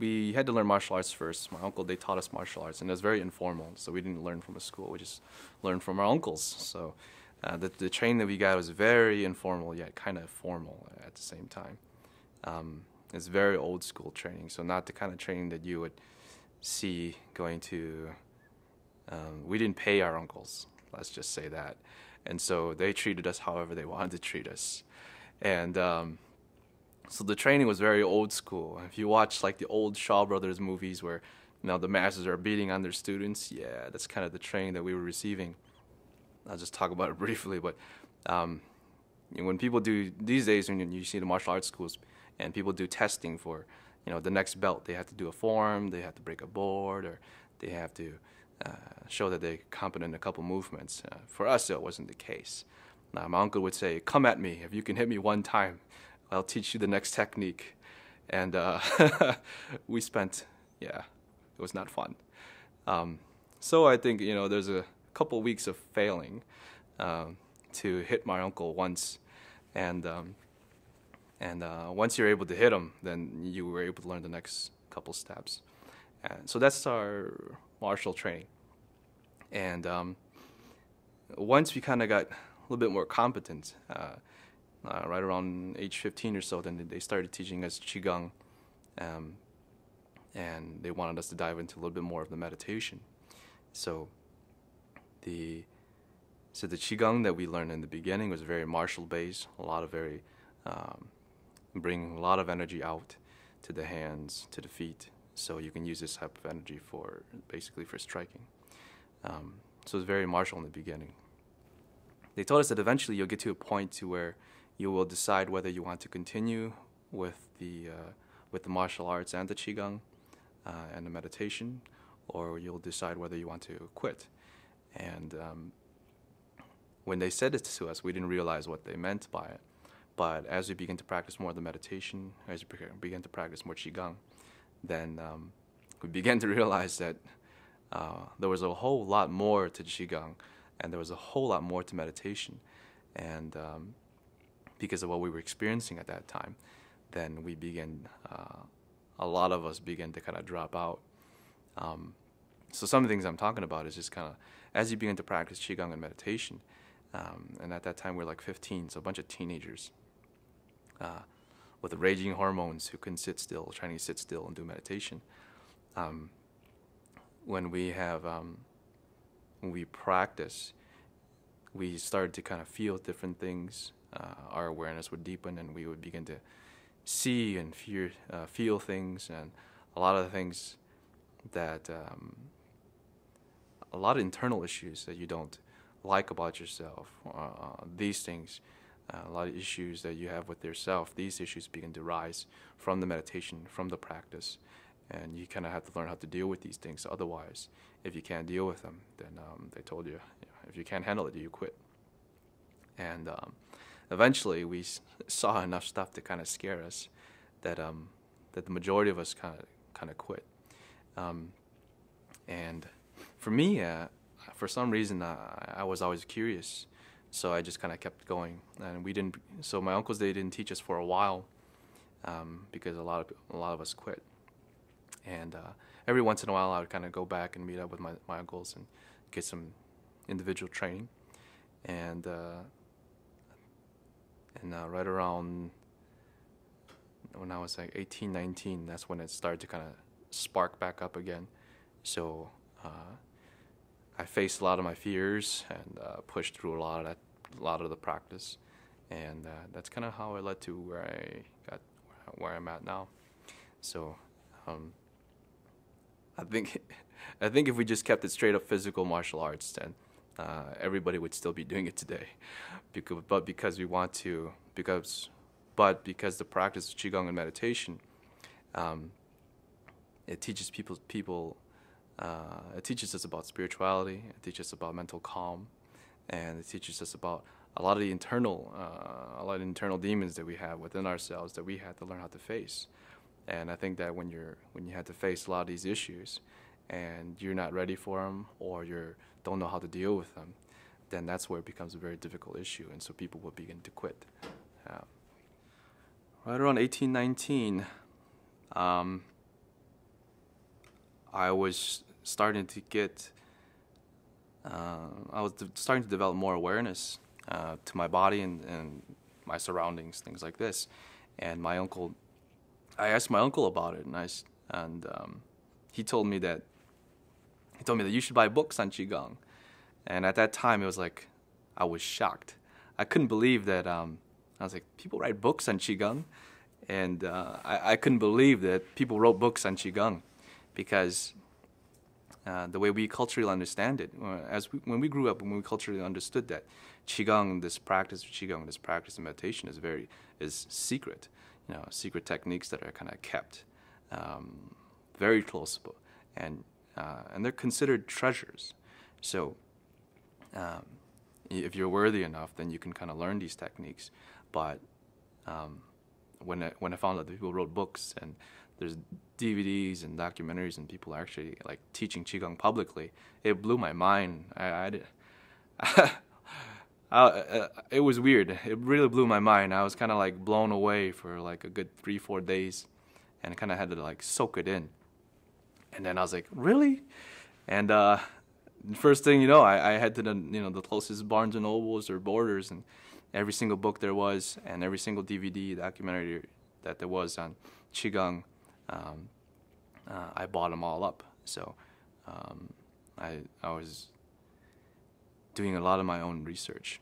we had to learn martial arts first. My uncle, they taught us martial arts, and it was very informal. So we didn't learn from a school. We just learned from our uncles. So the training that we got was very informal, yet kind of formal at the same time. It's very old school training, so not the kind of training that you would see going to. We didn't pay our uncles, let's just say that, and so they treated us however they wanted to treat us, and so the training was very old school. If you watch like the old Shaw Brothers movies where the masters are beating on their students, yeah, that's kind of the training that we were receiving. I'll just talk about it briefly, but when people do these days, when you see the martial arts schools and people do testing for the next belt, they have to do a form, they have to break a board, or they have to show that they're competent in a couple movements. For us, that wasn't the case. My uncle would say, "Come at me. If you can hit me one time, I'll teach you the next technique." And we spent, it was not fun. So I think, there's a couple weeks of failing to hit my uncle once. And once you're able to hit him, then you were able to learn the next couple steps. And so that's our martial training. And once we kind of got a little bit more competent, right around age 15 or so, then they started teaching us Qigong, and they wanted us to dive into a little bit more of the meditation. So the Qigong that we learned in the beginning was very martial based, a lot of bringing a lot of energy out to the hands, to the feet, so you can use this type of energy for basically for striking. So it's very martial in the beginning. They told us that eventually you'll get to a point to where you will decide whether you want to continue with the martial arts and the Qigong and the meditation, or you'll decide whether you want to quit. And when they said it to us, we didn't realize what they meant by it. But as we begin to practice more of the meditation, as we begin to practice more Qigong, then we began to realize that there was a whole lot more to Qigong, and there was a whole lot more to meditation. And because of what we were experiencing at that time, then we began, a lot of us began to kind of drop out. So some of the things I'm talking about is just kind of, as you begin to practice Qigong and meditation, and at that time we were like 15, so a bunch of teenagers with the raging hormones who couldn't sit still, trying to sit still and do meditation. When we practice, we started to kind of feel different things. Our awareness would deepen, and we would begin to see and feel things, and a lot of the things that, a lot of internal issues that you don't like about yourself, these things, a lot of issues that you have with yourself, these issues begin to rise from the meditation, from the practice, and you kind of have to learn how to deal with these things. Otherwise, if you can't deal with them, then they told you, if you can't handle it, you quit. And eventually, we saw enough stuff to kind of scare us that that the majority of us kind of quit. And for me, for some reason, I was always curious, so I just kind of kept going. And we didn't. So my uncles, they didn't teach us for a while because a lot of us quit. And every once in a while, I would kind of go back and meet up with my uncles and get some individual training. And right around when I was like 18, 19, that's when it started to kind of spark back up again. So I faced a lot of my fears and pushed through a lot of the practice, and that's kind of how it led to where I'm at now. So I think if we just kept it straight up physical martial arts, then everybody would still be doing it today. Because the practice of Qigong and meditation, it teaches people. It teaches us about spirituality. It teaches us about mental calm, and it teaches us about a lot of the internal demons that we have within ourselves that we have to learn how to face. And I think that when you have to face a lot of these issues, and you're not ready for them, or you don't know how to deal with them, then that's where it becomes a very difficult issue, and so people will begin to quit. Right around 18, 19, I was starting to get, starting to develop more awareness to my body and my surroundings, things like this. And I asked my uncle about it, and he told me that you should buy books on qigong. And at that time, it was like I was shocked. I couldn't believe that. I was like, people write books on qigong, and I couldn't believe that people wrote books on qigong, because the way we culturally understand it, when we grew up, when we culturally understood that this practice of meditation is secret, secret techniques that are kind of kept very close, and they're considered treasures. So if you're worthy enough, then you can kind of learn these techniques. But when I found out that people wrote books and there's DVDs and documentaries and people are actually like teaching qigong publicly, it blew my mind. It was weird. It really blew my mind. I was kind of like blown away for like a good 3-4 days, and I kind of had to like soak it in. And then I was like, really? And the first thing you know, I head to the closest Barnes and Nobles or Borders, and every single book there was, and every single DVD documentary that there was on qigong, I bought them all up. So I was doing a lot of my own research.